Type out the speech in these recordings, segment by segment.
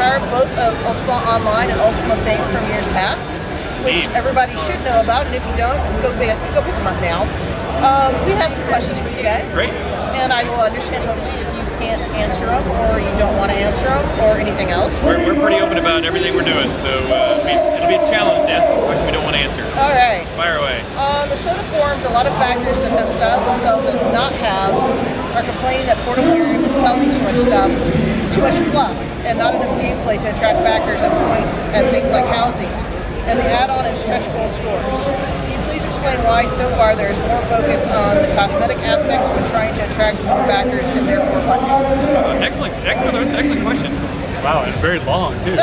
winner both of Ultima Online and Ultima Fame from years past, which everybody should know about, and if you don't, go pick them up now. We have some questions for you guys. Great. And I will understand hopefully if you can't answer them or you don't want to answer them or anything else. We're pretty open about everything we're doing, so it'll be a challenge to ask us a question we don't want to answer. All right. Fire away. On the Soda forums, a lot of backers that have styled themselves as not-haves are complaining that Portalarium is selling too much stuff, too much fluff, and not enough gameplay to attract backers and points and things like housing, and the add-on and stretch goal stores. Can you please explain why so far there is more focus on the cosmetic aspects when trying to attract more backers and therefore funding? Excellent. That's an excellent question. Wow, and very long too.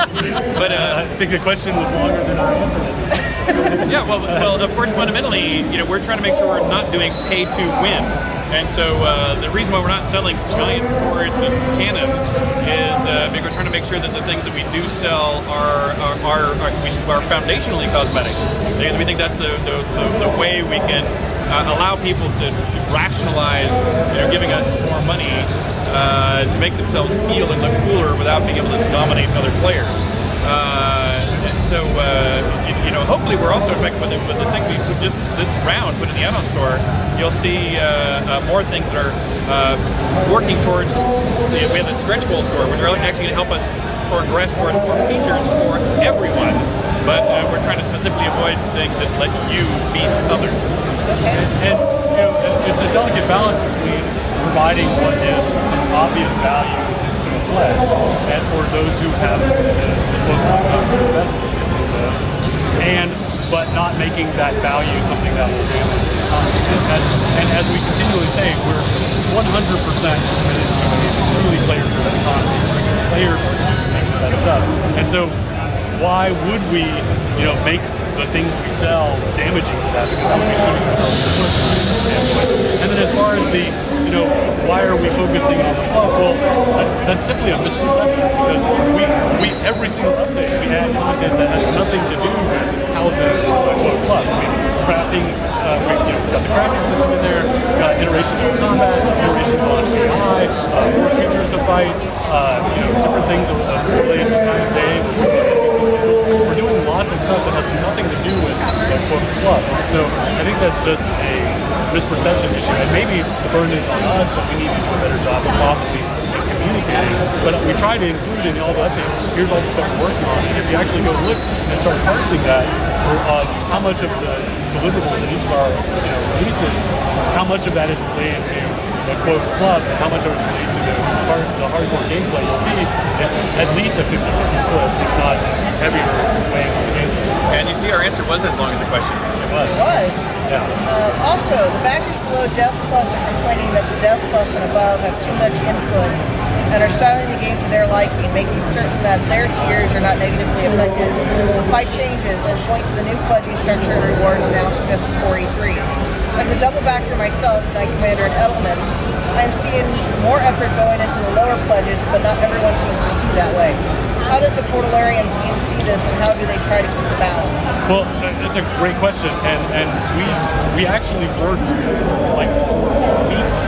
But I think the question was longer than I answered it. Yeah, well, of course, fundamentally, we're trying to make sure we're not doing pay to win. And so the reason why we're not selling giant swords and cannons is because we're trying to make sure that the things that we do sell are foundationally cosmetic. Because we think that's the way we can allow people to rationalize giving us more money to make themselves feel and look cooler without being able to dominate other players. Hopefully we're also effective with the things we just this round put in the add-on store. You'll see more things that are working towards. We have the stretch goal store, which are actually going to help us progress towards more features for everyone. But we're trying to specifically avoid things that let you beat others. And it's a delicate balance between providing what is some obvious value to a pledge, and for those who have disposable income to invest into those, but not making that value something that will damage the economy. And as we continually say, we're 100% committed to a truly player-driven economy. Players are making that stuff, and so why would we, make the things we sell damaging to that? Because that would be shooting ourselves in the foot. And then as far as the, why are we focusing on the club? Well, that's simply a misperception, because we every single update we add content that has nothing to do with housing the club. I mean, crafting, we've got the crafting system in there, we've got iterations on combat, iterations on AI, more creatures to fight, different things related to time of day. We're doing lots of stuff that has nothing to do with the club. So I think that's just a misperception issue, and maybe the burden is on us that we need to do a better job of possibly communicating, but we try to include in all the updates, here's all the stuff we're working on, and if you actually go look and start parsing that, how much of the deliverables in each of our releases, how much of that is related to the quote club, and how much of it is related to the hardcore gameplay, you'll see it's at least a 50-50 split, if not heavier way on the game system. And you see our answer was as long as the question. It was. Yeah. Also, the backers below Dev Plus are complaining that the Dev Plus and above have too much influence and are styling the game to their liking, making certain that their tiers are not negatively affected by changes, and point to the new pledging structure and rewards announced just before E3. As a double backer myself, Knight Commander and Edelman, I am seeing more effort going into the lower pledges, but not everyone seems to see that way. How does the Portalarium team see this, and how do they try to keep the balance? Well, it's a great question, and we actually worked like weeks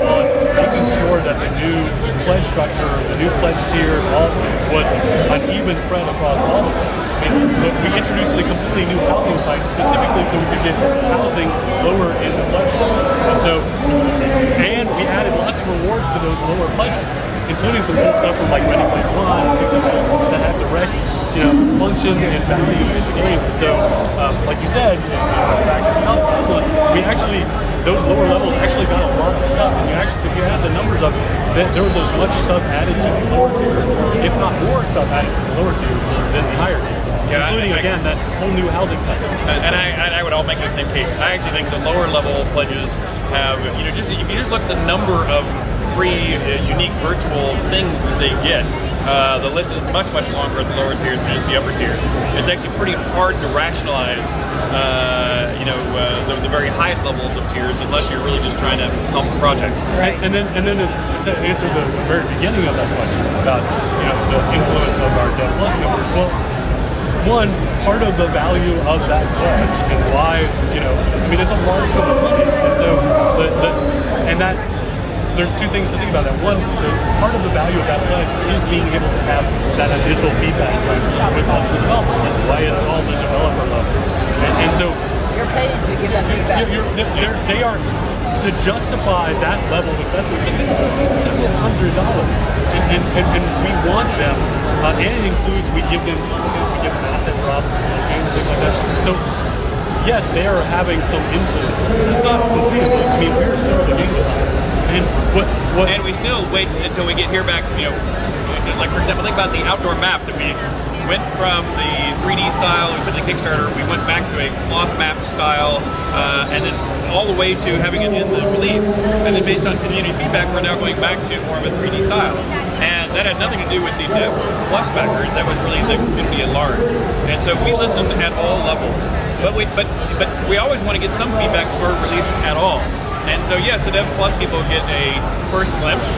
on making sure that the new pledge structure, the new pledge tiers, all was an even spread across all of them. We introduced a completely new housing type specifically so we could get housing lower in the pledge structure. And we added lots of rewards to those lower pledges, including some cool stuff from like Ready Player One, that had direct, function and value in the game. And so, like you said, we actually, those lower levels actually got a lot of stuff. And if you add the numbers up, there was as much stuff added to the lower tiers, if not more stuff added to the lower tiers than the higher tiers. Yeah, including, again, that whole new housing type. And I would all make the same case. I actually think the lower level pledges have, if you just look at the number of free, unique virtual things that they get, the list is much, much longer at the lower tiers than it is the upper tiers. It's actually pretty hard to rationalize, the very highest levels of tiers unless you're really just trying to help the project. Right. And then to answer the very beginning of that question about, the influence of our Dev Plus members, well, one, part of the value of that pledge and why, it's a large sum of money. And so, the there's two things to think about that. One, part of the value of that pledge is being able to have that initial feedback with us as developers. That's why it's called the developer level. And so you're paid to give that feedback. They are to justify that level of investment because it's several $100s, and we want them. And it includes we give them asset drops to games and things like that. So yes, they are having some influence. It's not complete influence. I mean, we're still the game designers, and and we still wait until we get here back. Like for example, think about the outdoor map that we went from the 3D style. We put in the Kickstarter. We went back to a cloth map style, and then all the way to having it in the release. And then based on community feedback, we're now going back to more of a 3D style. And that had nothing to do with the Dev Plus backers. That was really the community at large. And so we listened at all levels. But we always want to get some feedback before release at all. And so yes, the Dev Plus people get a first glimpse,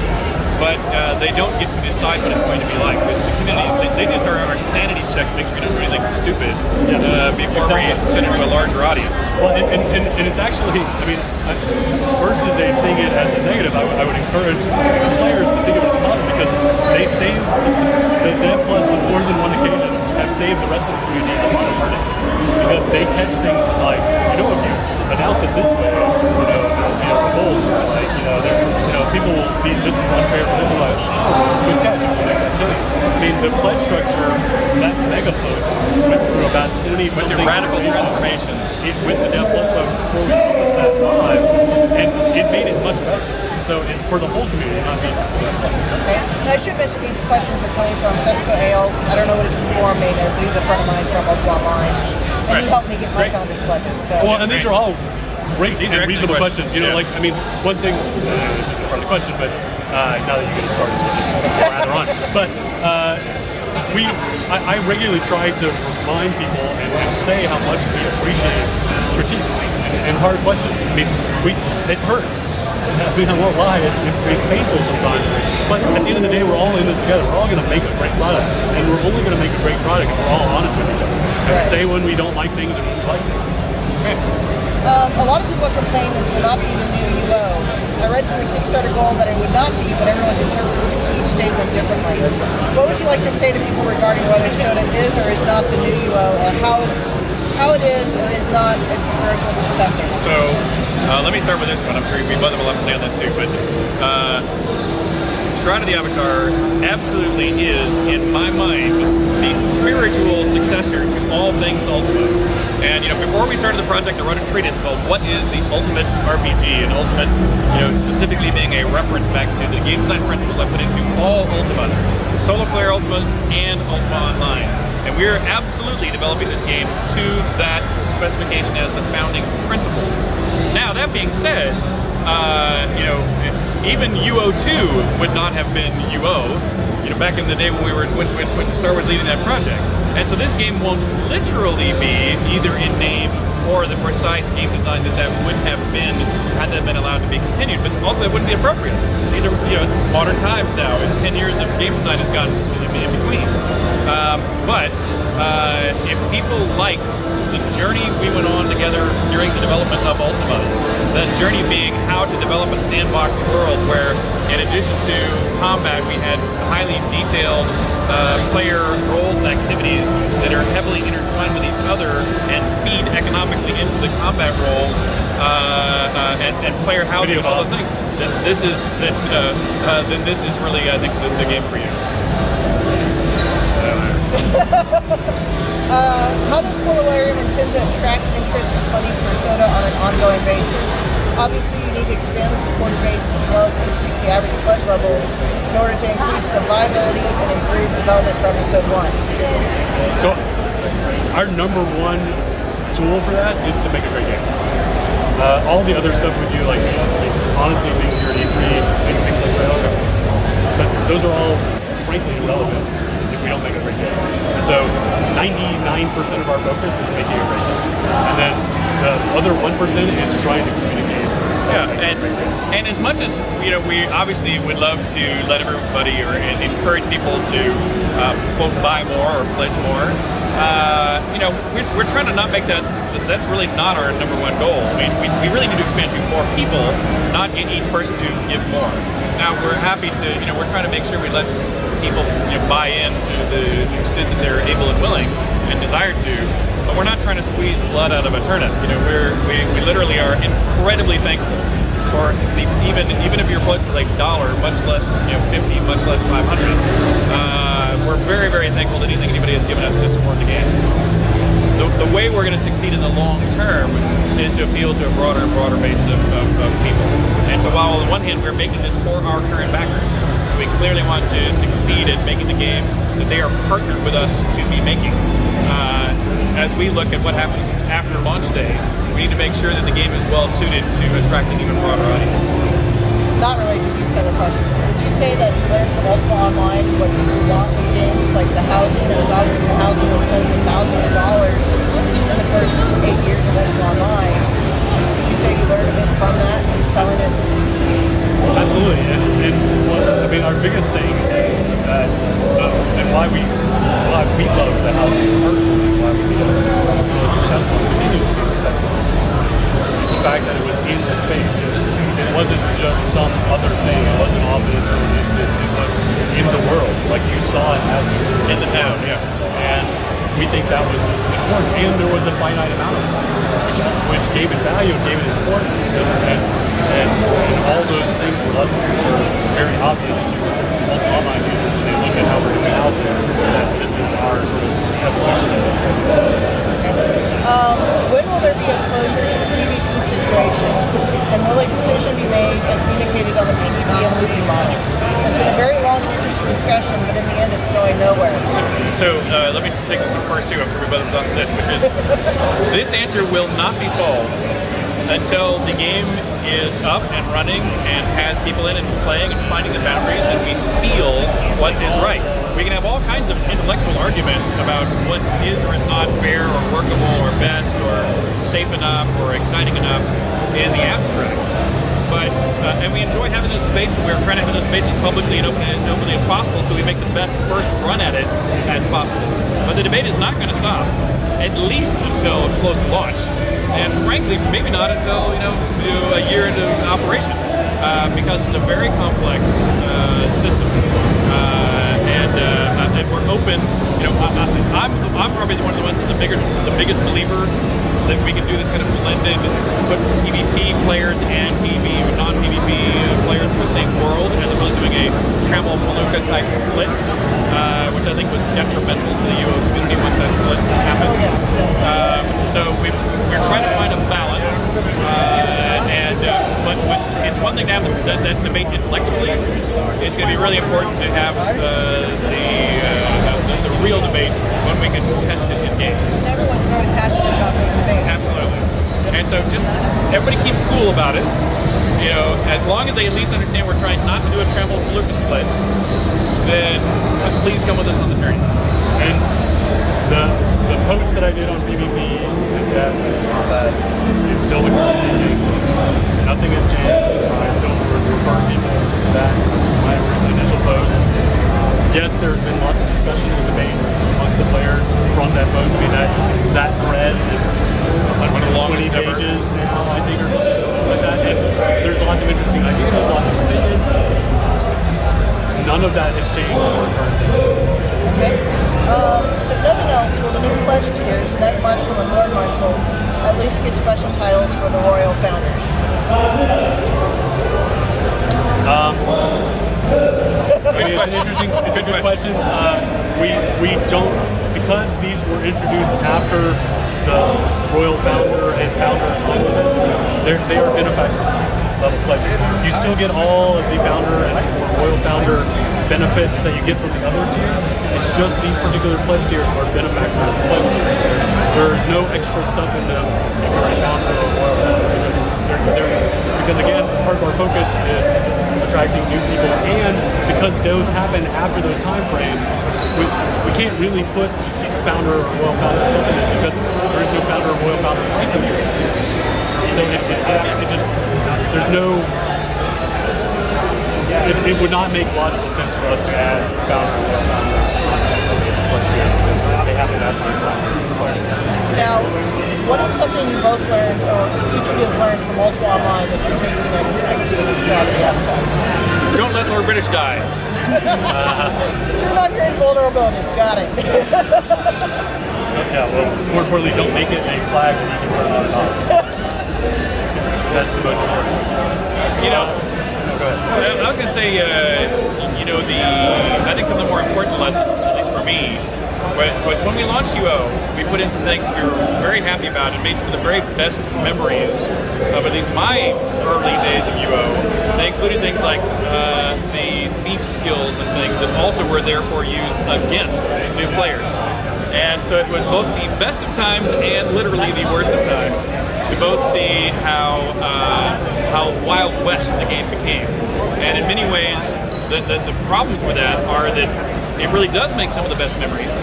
but they don't get to decide what it's going to be like. Because the community, they just are our sanity check to make sure we don't do anything stupid before we send it to a larger audience. Well, and it's actually, I mean, versus seeing it as a negative, I would encourage players to think of it as positive because they save the Dev Plus on more than one occasion have saved the rest of the community a lot of heartache because they catch things like, if you announce it this way, it'll be a revolt, like, people will be, this is unfair for this one. Good catch, I'll make that change. I mean, the pledge structure, that mega post went through about 20 with the radical transformations. With the Dev Plus post before we published that live, and it made it much better. So for the whole community, not just the Dev Plus. Okay. And I should mention these questions are coming from Sesko Ale. I don't know what his form name is, but he's a friend of mine from Ultimate Online. And he helped me get my founder's pledges. So. Well, and these are all great and reasonable questions. Like, I mean, one thing, this isn't part of the question, but now that you get started, we'll just rather on. But I regularly try to remind people and say how much we appreciate critique and hard questions. I mean, it hurts. I mean, I won't lie, it's painful sometimes. But at the end of the day, we're all in this together. We're all going to make a great product. And we're only going to make a great product if we're all honest with each other. And we say when we don't like things and when we like things. Okay. A lot of people are complaining this will not be the new UO. I read from the Kickstarter goal that it would not be, but everyone's interpreting each statement differently. What would you like to say to people regarding whether Shroud is or is not the new UO, or how it is or is not its spiritual successor? So let me start with this one. I'm sure we both will have to say on this too, but Shroud of the Avatar absolutely is, in my mind, the spiritual successor to all things Ultima. And before we started the project, I wrote a treatise called "What is the Ultimate RPG?" And Ultimate, specifically being a reference back to the game design principles I put into all Ultimas, solo player Ultimas and Ultima Online. And we are absolutely developing this game to that specification as the founding principle. Now, that being said, even UO2 would not have been UO, back in the day when Star Wars leading that project. And so this game won't literally be either in name or the precise game design that would have been had that been allowed to be continued, but also it wouldn't be appropriate. These are, it's modern times now. It's 10 years of game design has gone in between. But if people liked the journey we went on together during the development of Ultimas, that journey being how to develop a sandbox world where, in addition to combat, we had highly detailed player roles and activities that are heavily intertwined with each other and feed economically into the combat roles and player housing and all those things. Then this is really, I think, the game for you. How does Portalarium intend to attract interest and funding for Soda on an ongoing basis? Obviously, you need to expand the supporter base as well as increase the average pledge level in order to increase the viability and improve development for episode 1. So, our number one tool for that is to make a great game. All the other stuff we do, like honestly, being here at E3 and things like that, but those are all frankly irrelevant if we don't make a great game. And so 99% of our focus is making a great game. And then the other 1% is trying to communicate. Yeah, and as much as we obviously would love to let everybody or encourage people to quote buy more or pledge more, we're trying to not make that. That's really not our number one goal. I mean, we really need to expand to more people, not not get each person to give more. Now we're happy to, we're trying to make sure we let people buy in to the extent that they're able and willing and desire to, but we're not trying to squeeze blood out of a turnip. We literally are incredibly thankful for even if your pledge was like $1, much less 50, much less 500. We're very, very thankful to anything anybody has given us to support the game. The way we're going to succeed in the long term is to appeal to a broader and broader base of people. And so while on the one hand we're making this for our current backers, so we clearly want to succeed at making the game that they are partnered with us to be making. As we look at what happens after launch day, we need to make sure that the game is well suited to attract an even broader audience. Not related to these set of questions. Would you say that you learned from Ultima Online what you want with games, like the housing? It was obviously the housing was sold for thousands of dollars in the first 8 years of Ultima Online. Would you say you learned a bit from that and selling it? Absolutely, and our biggest thing is that, and why we love the housing personally, why we feel it was successful and continues to be successful, is the fact that it was in the space. It wasn't just some other thing. It wasn't off in its own instance. It was in the world, like you saw it as in the town, yeah. And we think that was important. And there was a finite amount of it, which gave it value, gave it importance, and all those things were lessons which are very obvious to most online users when they look at how we're doing housing. That this is our sort of evolution of it. When will there be a closure to the PvP situation, and will a decision be made and communicated on the PvP and losing model? It's been a very long and interesting discussion, but in the end it's going nowhere. So let me take this one first too, I'm sure we both thoughts on this, which is this answer will not be solved until the game is up and running and has people in and playing and finding the boundaries and we feel what is right. We can have all kinds of intellectual arguments about what is or is not fair or workable or best or safe enough or exciting enough in the abstract. But, and we enjoy having this space, and we're trying to have those spaces publicly and openly as possible so we make the best first run at it as possible. But the debate is not going to stop, at least until close to launch. And frankly, maybe not until a year into operation, because it's a very complex system. And we're open. I'm probably one of the ones that's the biggest believer that we can do this kind of blended, put PvP players and non-PvP players in the same world, as opposed to doing a Trammel-Felucca type split, which I think was detrimental to the UO community once that split happened. So we're trying to find a balance, but it's one thing to have that debate intellectually. It's going to be really important to have the real debate when we can test it in game. Everyone's very passionate about those debates. Absolutely. And so just everybody keep cool about it. As long as they at least understand we're trying not to do a Trammel-Felucca split, then please come with us on the journey. And the post that I did on PvP and death and combat is still the current thing. Nothing has changed. I still refer people to that. My initial post. Yes, there's been lots of discussion and debate amongst the players from that post. I mean, that thread is 120 pages now, I think, or something like that. And there's lots of interesting ideas, lots of opinions. None of that has changed in our current thing. Okay. If nothing else, will the new pledge tiers, Knight Marshal and Lord Marshal, at least get special titles for the Royal Founders? It's a good question. We don't, because these were introduced after the Royal Founder and Founder time limits, they are benefactor level pledges. You still get all of the Founder and Royal Founder benefits that you get from the other tiers. It's just these particular pledge tiers are benefactor pledge tiers. There's no extra stuff in them if you're a Founder or Royal Founder, because again, part of our focus is attracting new people, and because those happen after those time frames, we can't really put Founder or Royal Founder supplement because there is no Founder or Royal Founder pricing for these tiers. So it just, there's no, it would not make logical sense for us to add Founder or Royal Founder content to these pledge tiers because they happen after those time frames. Now, what is something you both learned, or each of you have learned from Ultima Online that you're taking and executing British die. Turn on your invulnerability. Got it. Yeah, well, more importantly, don't make it a flag that you can turn on and off. That's the most important. You know, Go ahead. I was going to say, you know, I think some of the more important lessons, at least for me, was when we launched UO, we put in some things we were very happy about and made some of the very best memories of at least my early days of UO. They included things like the thief skills and things that also were therefore used against new players. And so it was both the best of times and literally the worst of times to both see how Wild West the game became. And in many ways, the problems with that are that it really does make some of the best memories.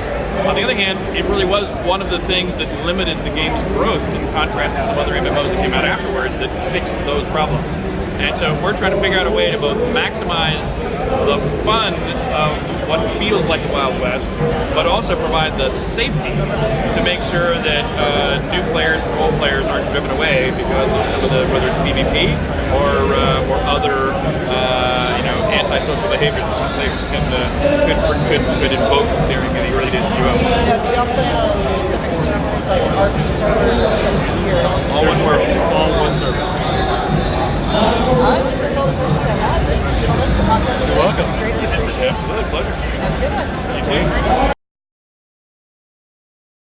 On the other hand, it really was one of the things that limited the game's growth in contrast to some other MMOs that came out afterwards that fixed those problems. And so we're trying to figure out a way to both maximize the fun of what feels like the Wild West, but also provide the safety to make sure that new players and old players aren't driven away because of some of the, whether it's PvP or other antisocial behavior that some players could invoke during the early days of UO. Yeah, do y'all plan on specific servers like RP servers or here? All one world. It's all one server.